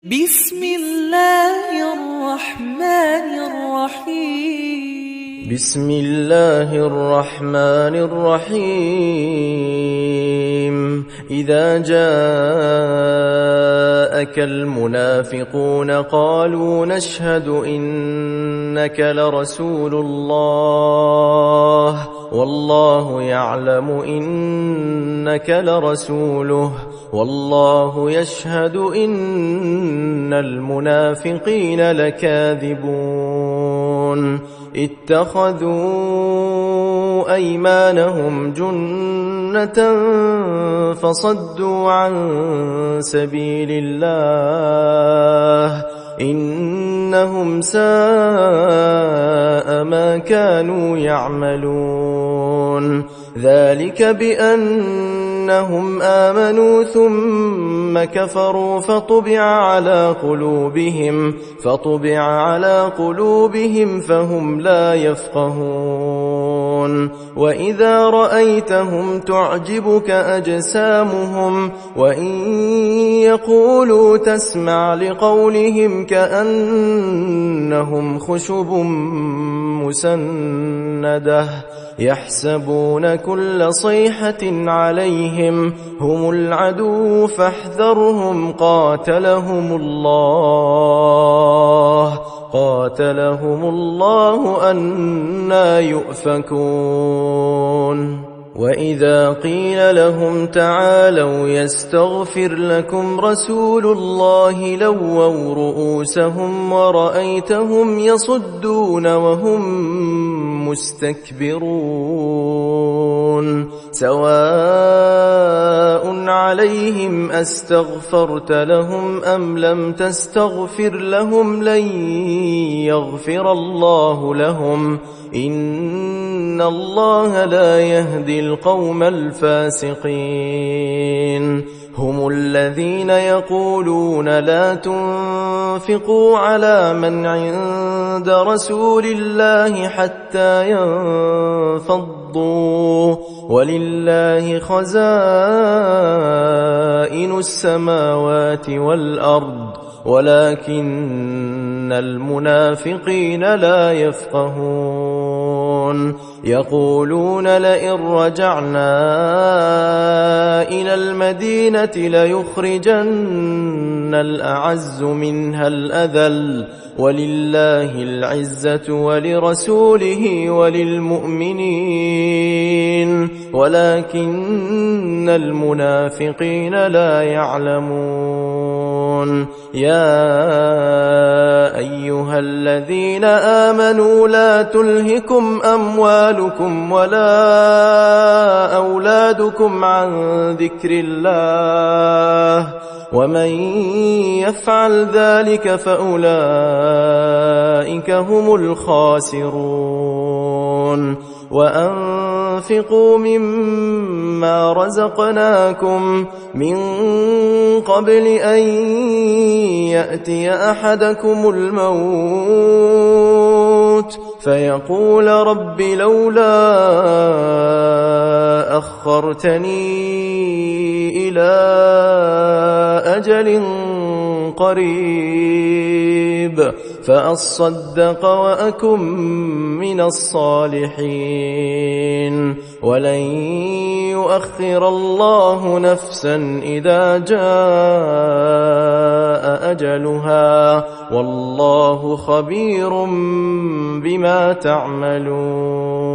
بسم الله الرحمن الرحيم بسم الله الرحمن الرحيم إذا جاءك المنافقون قالوا نشهد إنك لرسول الله والله يعلم إنك لرسوله والله يشهد إن المنافقين لكاذبون اتخذوا أيمانهم جنة فصدوا عن سبيل الله إنهم ساء ما كانوا يعملون ذلك بأنهم آمنوا ثم كفروا فطبع على قلوبهم فهم لا يفقهون وإذا رأيتهم تعجبك أجسامهم وإن يقولوا تسمع لقولهم كأنهم خشب مسندة يحسبون كل صيحة عليهم هم العدو فاحذرهم قاتلهم الله أنى يؤفكون وإذا قيل لهم تعالوا يستغفر لكم رسول الله لووا رؤوسهم ورأيتهم يصدون وهم مستكبرون سواء عليهم أستغفرت لهم أم لم تستغفر لهم لن يغفر الله لهم إن الله لا يهدي القوم الفاسقين هم الذين يقولون لا تنفقوا على من عند رسول الله حتى ينفضوا ولله خزائن السماوات والأرض ولكن المنافقين لا يفقهون يقولون لئن رجعنا إلى المدينة ليخرجن الأعز منها الأذل ولله العزة ولرسوله وللمؤمنين ولكن المنافقين لا يعلمون يا أيها الذين آمنوا لا تلهكم أموالكم ولا أولادكم عن ذكر الله ومن يفعل ذلك فأولئك هم الخاسرون وأنفقوا مما رزقناكم من قبل أن يأتي أحدكم الموت فيقول رب لولا أخرتني إلى أجل قريب فأصدق وأكن من الصالحين ولن يؤخر الله نفسا إذا جاء أجلها والله خبير بما تعملون